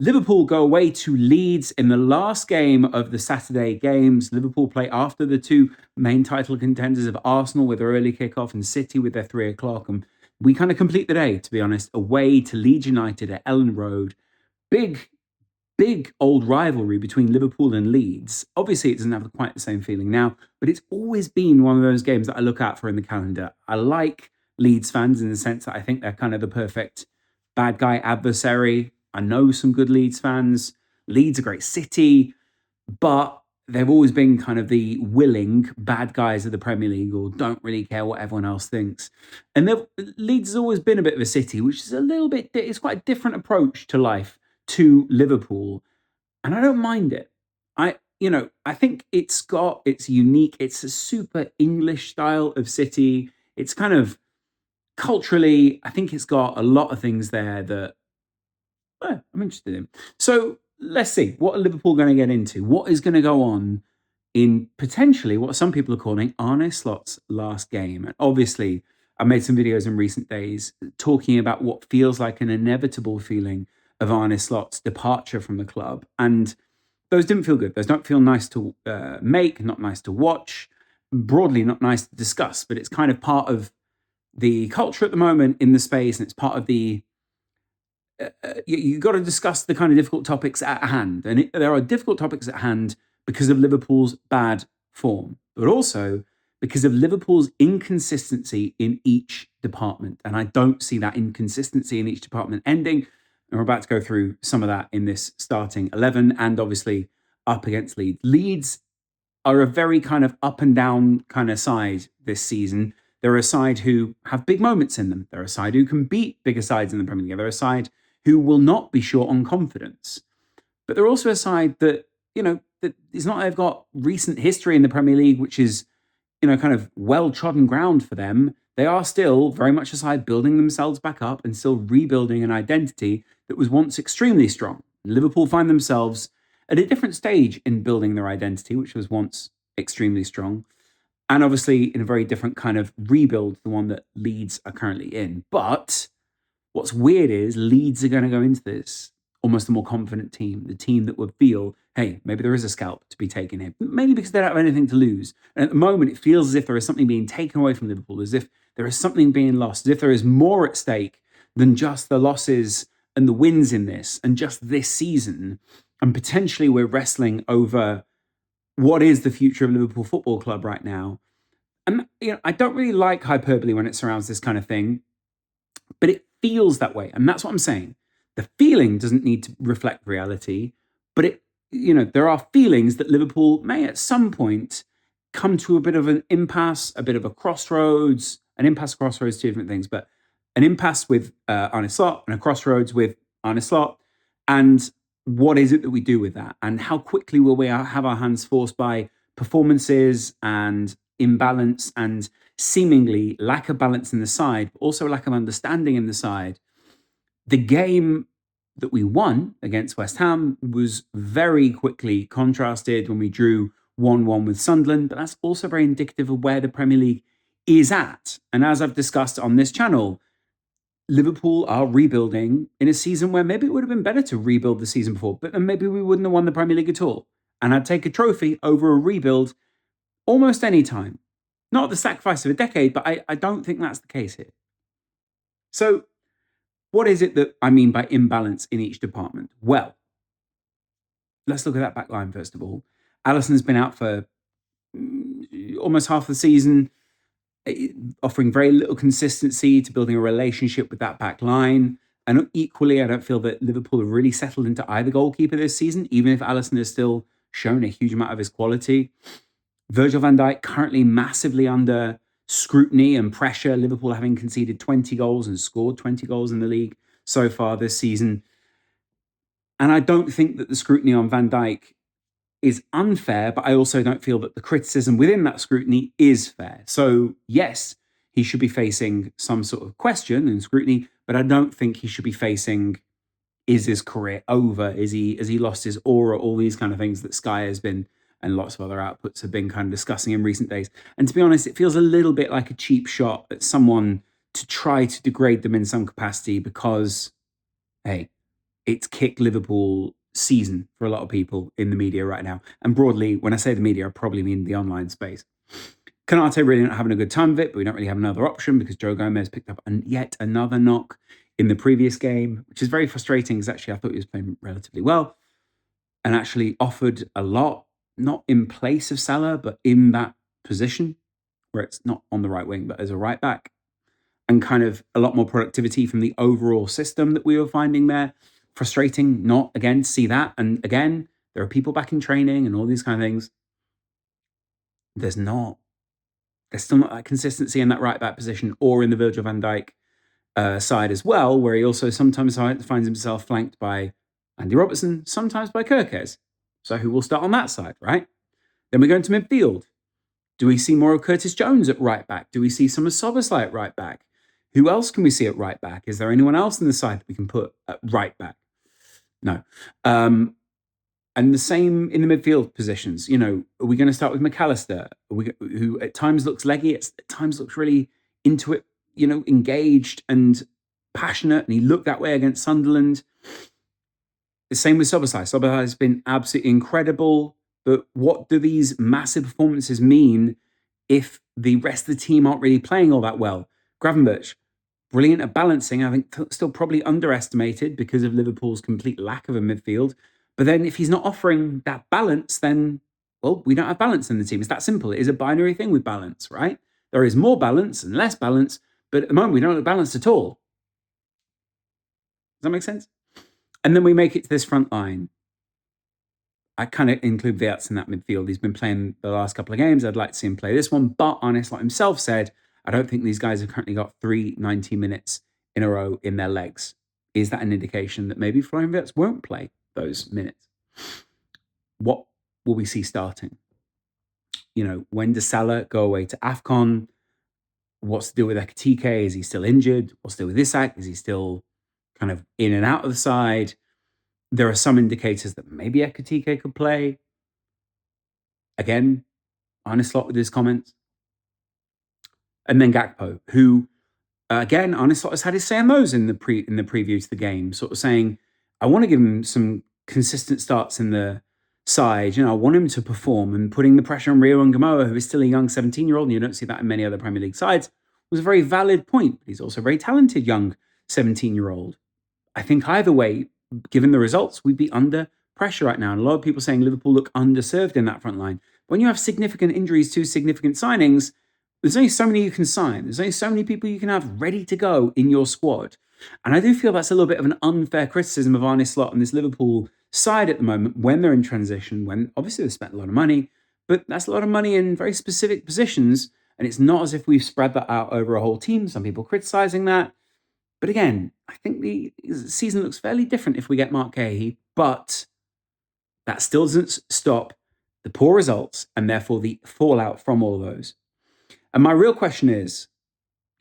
Liverpool go away to Leeds in the last game of the Saturday games. Liverpool play after the two main title contenders of Arsenal with their early kickoff and City with their 3 o'clock. And we kind of complete the day, to be honest, away to Leeds United at Ellen Road. Big old rivalry between Liverpool and Leeds. Obviously, it doesn't have quite the same feeling now, but it's always been one of those games that I look out for in the calendar. I like Leeds fans in the sense that I think they're kind of the perfect bad guy adversary. I know some good Leeds fans. Leeds are a great city, but they've always been kind of the willing bad guys of the Premier League or don't really care what everyone else thinks. And Leeds has always been a bit of a city, which is it's quite a different approach to life to Liverpool. And I don't mind it. I think it's unique. It's a super English style of city. It's kind of culturally, I think it's got a lot of things there that I'm interested in. So let's see, what are Liverpool going to get into? What is going to go on in potentially what some people are calling Arne Slot's last game? And obviously, I made some videos in recent days talking about what feels like an inevitable feeling of Arne Slot's departure from the club. And those didn't feel good. Those don't feel nice to make, not nice to watch, broadly not nice to discuss, but it's kind of part of the culture at the moment in the space, and it's part of the you've got to discuss the kind of difficult topics at hand. And there are difficult topics at hand because of Liverpool's bad form, but also because of Liverpool's inconsistency in each department. And I don't see that inconsistency in each department ending. And we're about to go through some of that in this starting 11 and obviously up against Leeds. Leeds are a very kind of up and down kind of side this season. They're a side who have big moments in them. They're a side who can beat bigger sides in the Premier League. They're a side who will not be short on confidence. But they're also a side that, that it's not they've got recent history in the Premier League, which is, kind of well-trodden ground for them. They are still very much a side building themselves back up and still rebuilding an identity that was once extremely strong. Liverpool find themselves at a different stage in building their identity, which was once extremely strong, and obviously in a very different kind of rebuild, the one that Leeds are currently in. But what's weird is Leeds are going to go into this almost a more confident team, the team that would feel, hey, maybe there is a scalp to be taken here, mainly because they don't have anything to lose. And at the moment, it feels as if there is something being taken away from Liverpool, as if there is something being lost, as if there is more at stake than just the losses and the wins in this, and just this season. And potentially we're wrestling over what is the future of Liverpool Football Club right now. And I don't really like hyperbole when it surrounds this kind of thing, but it feels that way. And that's what I'm saying. The feeling doesn't need to reflect reality, but there are feelings that Liverpool may at some point come to a bit of an impasse, a bit of a crossroads, two different things, but an impasse with Arne Slot and a crossroads with Arne Slot. And what is it that we do with that? And how quickly will we have our hands forced by performances and imbalance and seemingly lack of balance in the side, but also lack of understanding in the side. The game that we won against West Ham was very quickly contrasted when we drew 1-1 with Sunderland, but that's also very indicative of where the Premier League is at. And as I've discussed on this channel, Liverpool are rebuilding in a season where maybe it would have been better to rebuild the season before, but then maybe we wouldn't have won the Premier League at all. And I'd take a trophy over a rebuild almost any time. Not at the sacrifice of a decade, but I don't think that's the case here. So what is it that I mean by imbalance in each department? Well, let's look at that back line first of all. Alisson's been out for almost half the season, offering very little consistency to building a relationship with that back line. And equally, I don't feel that Liverpool have really settled into either goalkeeper this season, even if Alisson has still shown a huge amount of his quality. Virgil van Dijk currently massively under scrutiny and pressure, Liverpool having conceded 20 goals and scored 20 goals in the league so far this season. And I don't think that the scrutiny on Van Dijk is unfair, but I also don't feel that the criticism within that scrutiny is fair. So yes, he should be facing some sort of question and scrutiny, but I don't think he should be facing, is his career over? Has he lost his aura? All these kind of things that Sky has been, and lots of other outputs have been kind of discussing in recent days. And to be honest, it feels a little bit like a cheap shot at someone to try to degrade them in some capacity because, hey, it's kicked Liverpool season for a lot of people in the media right now. And broadly, when I say the media, I probably mean the online space. Canate really not having a good time of it, but we don't really have another option because Joe Gomez picked up yet another knock in the previous game, which is very frustrating because actually I thought he was playing relatively well and actually offered a lot, not in place of Salah, but in that position where it's not on the right wing, but as a right back, and kind of a lot more productivity from the overall system that we were finding there. Frustrating, not again, see that. And again, there are people back in training and all these kind of things. There's still not that consistency in that right back position or in the Virgil van Dijk side as well, where he also sometimes finds himself flanked by Andy Robertson, sometimes by Kirkes. So who will start on that side, right? Then we go into midfield. Do we see more of Curtis Jones at right back? Do we see some of Szoboszlai at right back? Who else can we see at right back? Is there anyone else in the side that we can put at right back? No. And the same in the midfield positions. You know, are we going to start with McAllister, who at times looks leggy, at times looks really into it, you know, engaged and passionate, and he looked that way against Sunderland. The same with Szoboszlai. Szoboszlai has been absolutely incredible, but what do these massive performances mean if the rest of the team aren't really playing all that well? Gravenberch, brilliant at balancing, I think still probably underestimated because of Liverpool's complete lack of a midfield. But then if he's not offering that balance, then, well, we don't have balance in the team. It's that simple. It is a binary thing with balance, right? There is more balance and less balance, but at the moment we don't have balance at all. Does that make sense? And then we make it to this front line. I kind of include Wirtz in that midfield. He's been playing the last couple of games. I'd like to see him play this one. But Arne Slot himself said, I don't think these guys have currently got 3 90 minutes in a row in their legs. Is that an indication that maybe Florian Wirtz won't play those minutes? What will we see starting? You know, when does Salah go away to AFCON? What's the deal with Ekitike? Is he still injured? What's the deal with Isak? Is he still kind of in and out of the side? There are some indicators that maybe Ekitike could play. Again, Arne Slot with his comments. And then Gakpo, who, again, Arne Slot has had his say on those in the preview to the game, sort of saying, I want to give him some consistent starts in the side. You know, I want him to perform, and putting the pressure on Rio and Gamoa, who is still a young 17-year-old, and you don't see that in many other Premier League sides, was a very valid point. But he's also a very talented young 17-year-old. I think either way, given the results, we'd be under pressure right now. And a lot of people saying Liverpool look underserved in that front line. When you have significant injuries to significant signings, there's only so many you can sign. There's only so many people you can have ready to go in your squad. And I do feel that's a little bit of an unfair criticism of Arne Slot and this Liverpool side at the moment when they're in transition, when obviously they've spent a lot of money, but that's a lot of money in very specific positions. And it's not as if we've spread that out over a whole team. Some people criticizing that. But again, I think the season looks fairly different if we get Mark Cahill, but that still doesn't stop the poor results and therefore the fallout from all of those. And my real question is,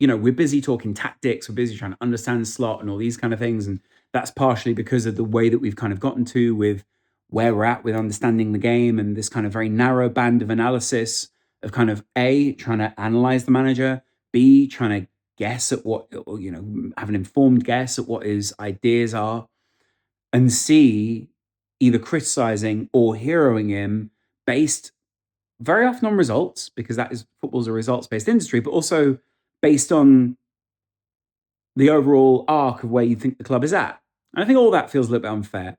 you know, we're busy talking tactics, we're busy trying to understand Slot and all these kind of things. And that's partially because of the way that we've kind of gotten to with where we're at with understanding the game and this kind of very narrow band of analysis of kind of A, trying to analyze the manager, B, trying to guess at what, you know, have an informed guess at what his ideas are, and C, either criticizing or heroing him based very often on results, because that is football's a results-based industry, but also based on the overall arc of where you think the club is at. And I think all that feels a little bit unfair.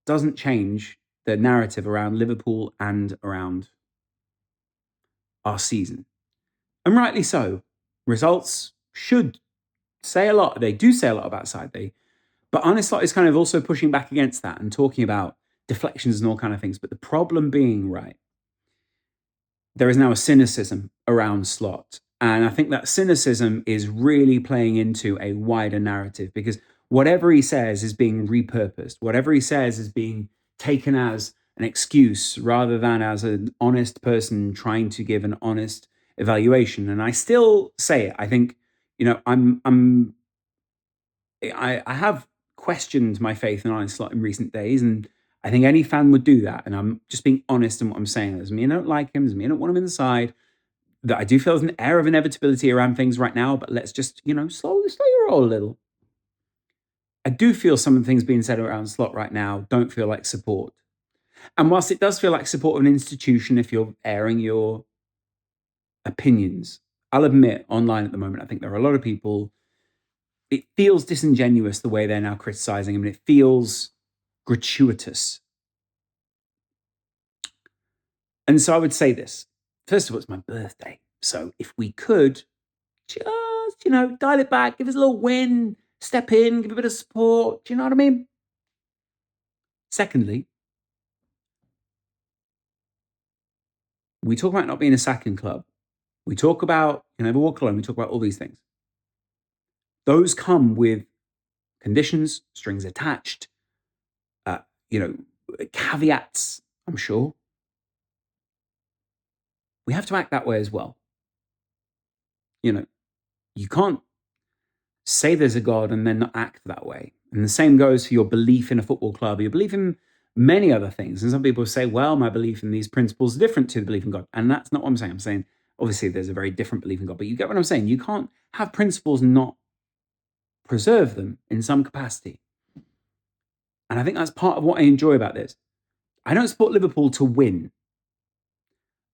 Doesn't change the narrative around Liverpool and around our season. And rightly so. Results should say a lot. They do say a lot about side. But Arne Slot is kind of also pushing back against that and talking about deflections and all kind of things. But the problem being, right, there is now a cynicism around Slot. And I think that cynicism is really playing into a wider narrative because whatever he says is being repurposed. Whatever he says is being taken as an excuse rather than as an honest person trying to give an honest evaluation. And I still say it. I think, you know, I have questioned my faith in Arne Slot in recent days, and I think any fan would do that. And I'm just being honest in what I'm saying. Doesn't mean I don't like him, doesn't mean I don't want him in the side. That I do feel there's an air of inevitability around things right now, but let's just, you know, slow your roll a little. I do feel some of the things being said around Slot right now don't feel like support. And whilst it does feel like support of an institution if you're airing your opinions, I'll admit online at the moment, I think there are a lot of people, it feels disingenuous the way they're now criticizing him, and it feels gratuitous. And so I would say this. First of all, it's my birthday. So if we could just, dial it back, give us a little win, step in, give a bit of support. Do you know what I mean? Secondly, we talk about not being a sacking club. We talk about, you never walk alone. We talk about all these things. Those come with conditions, strings attached, caveats, I'm sure. We have to act that way as well. You can't say there's a God and then not act that way. And the same goes for your belief in a football club, your belief in many other things. And some people say, well, my belief in these principles is different to the belief in God. And that's not what I'm saying. I'm saying, obviously, there's a very different belief in God, but you get what I'm saying. You can't have principles and not preserve them in some capacity. And I think that's part of what I enjoy about this. I don't support Liverpool to win.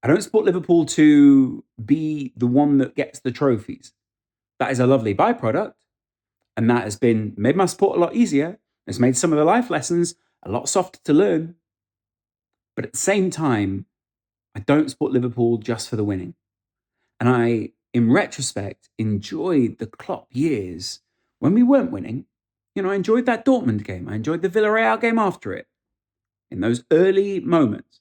I don't support Liverpool to be the one that gets the trophies. That is a lovely byproduct. And that has made my support a lot easier. It's made some of the life lessons a lot softer to learn. But at the same time, I don't support Liverpool just for the winning. And I, in retrospect, enjoyed the Klopp years when we weren't winning. I enjoyed that Dortmund game. I enjoyed the Villarreal game after it in those early moments.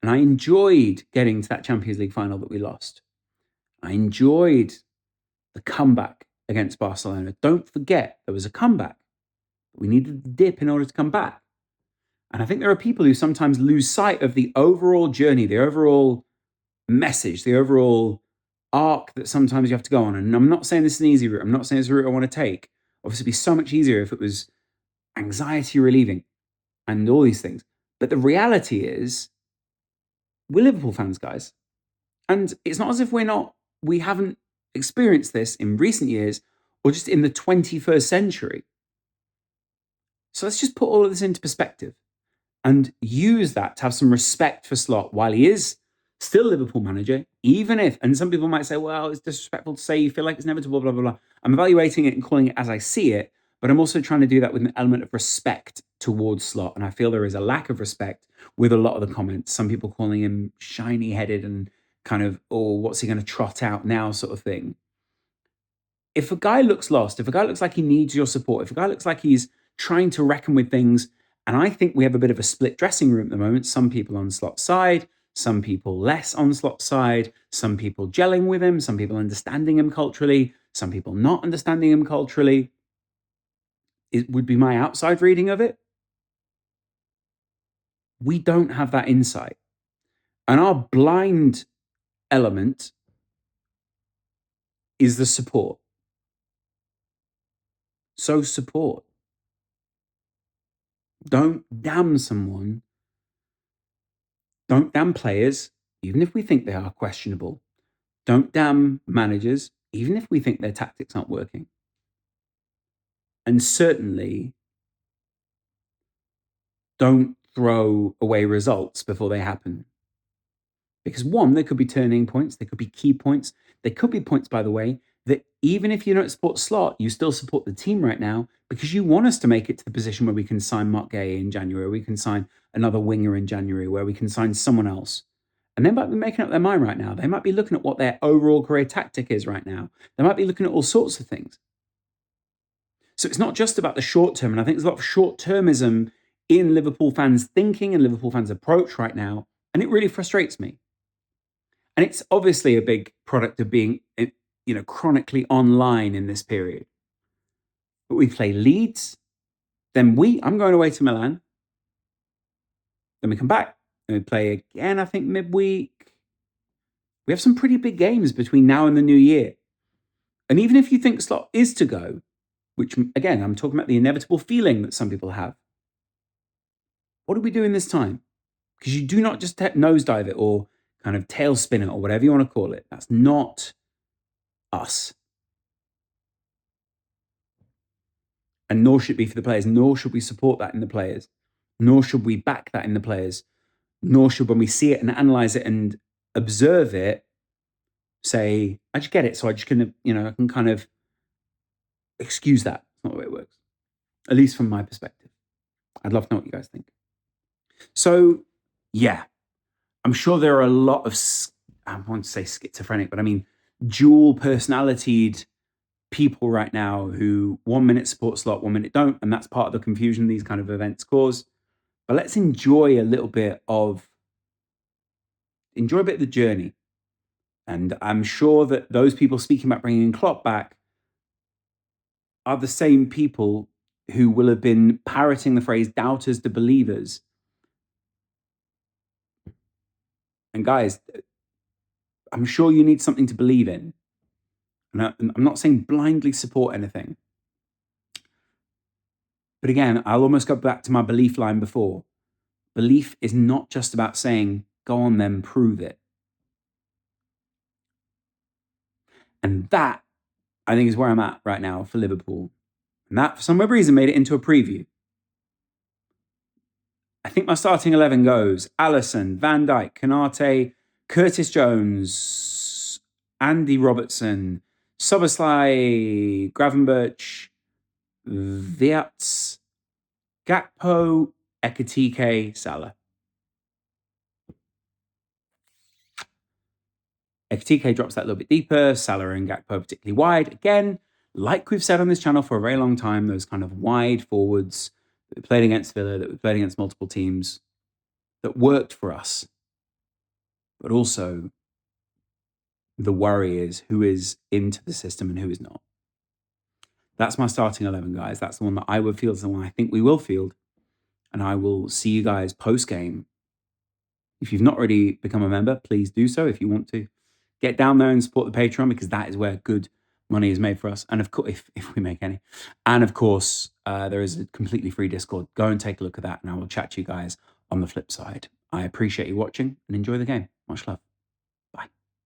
And I enjoyed getting to that Champions League final that we lost. I enjoyed the comeback against Barcelona. Don't forget, there was a comeback. We needed the dip in order to come back. And I think there are people who sometimes lose sight of the overall journey, the overall message, the overall arc that sometimes you have to go on. And I'm not saying this is an easy route. I'm not saying it's a route I want to take. Obviously, it'd be so much easier if it was anxiety relieving and all these things. But the reality is, we're Liverpool fans, guys. And it's not as if we haven't experienced this in recent years or just in the 21st century. So let's just put all of this into perspective and use that to have some respect for Slot while he is still Liverpool manager, even if, and some people might say, well, it's disrespectful to say you feel like it's inevitable, blah, blah, blah. I'm evaluating it and calling it as I see it, but I'm also trying to do that with an element of respect towards Slot. And I feel there is a lack of respect with a lot of the comments. Some people calling him shiny-headed and kind of, oh, what's he going to trot out now sort of thing. If a guy looks lost, if a guy looks like he needs your support, if a guy looks like he's trying to reckon with things, and I think we have a bit of a split dressing room at the moment, some people on Slot's side, some people less on Slot's side, some people gelling with him, some people understanding him culturally, some people not understanding him culturally. It would be my outside reading of it. We don't have that insight. And our blind element is the support. So support. Don't damn someone. Don't damn players, even if we think they are questionable. Don't damn managers, even if we think their tactics aren't working. And certainly, don't throw away results before they happen. Because one, there could be turning points, there could be key points. There could be points, by the way, that even if you don't support Slot, you still support the team right now because you want us to make it to the position where we can sign Mark Gay in January, we can sign another winger in January, where we can sign someone else. And they might be making up their mind right now. They might be looking at what their overall career tactic is right now. They might be looking at all sorts of things. So it's not just about the short term. And I think there's a lot of short termism in Liverpool fans' thinking and Liverpool fans' approach right now. And it really frustrates me. And it's obviously a big product of being, chronically online in this period. But we play Leeds, then I'm going away to Milan. Then we come back and we play again, I think, midweek. We have some pretty big games between now and the new year. And even if you think Slot is to go, which, again, I'm talking about the inevitable feeling that some people have, what are we doing this time? Because you do not just nosedive it or kind of tailspin it or whatever you want to call it. That's not us. And nor should it be for the players, nor should we support that in the players, nor should we back that in the players, nor should, when we see it and analyze it and observe it, say, I just get it. So I just can, I can kind of excuse that. It's not the way it works, at least from my perspective. I'd love to know what you guys think. So, yeah, I'm sure there are a lot of, I want to say schizophrenic, but I mean dual personalitied people right now who 1 minute support slot, 1 minute don't. And that's part of the confusion these kind of events cause. But let's enjoy a bit of the journey. And I'm sure that those people speaking about bringing Klopp back are the same people who will have been parroting the phrase doubters to believers. And guys, I'm sure you need something to believe in. And I'm not saying blindly support anything. But again, I'll almost go back to my belief line before. Belief is not just about saying, go on then, prove it. And that, I think, is where I'm at right now for Liverpool. And that, for some reason, made it into a preview. I think my starting 11 goes Alisson, Van Dijk, Konate, Curtis Jones, Andy Robertson, Soboslai, Gravenberch, Viats, Gakpo, Ekitike, Salah. Ekitike drops that a little bit deeper, Salah and Gakpo particularly wide. Again, like we've said on this channel for a very long time, those kind of wide forwards that we played against Villa, that we played against multiple teams, that worked for us. But also, the worry is who is into the system and who is not. That's my starting 11, guys. That's the one that I would field, the one I think we will field. And I will see you guys post-game. If you've not already become a member, please do so if you want to. Get down there and support the Patreon, because that is where good money is made for us. And of course, if we make any. And of course, there is a completely free Discord. Go and take a look at that, and I will chat to you guys on the flip side. I appreciate you watching and enjoy the game. Much love.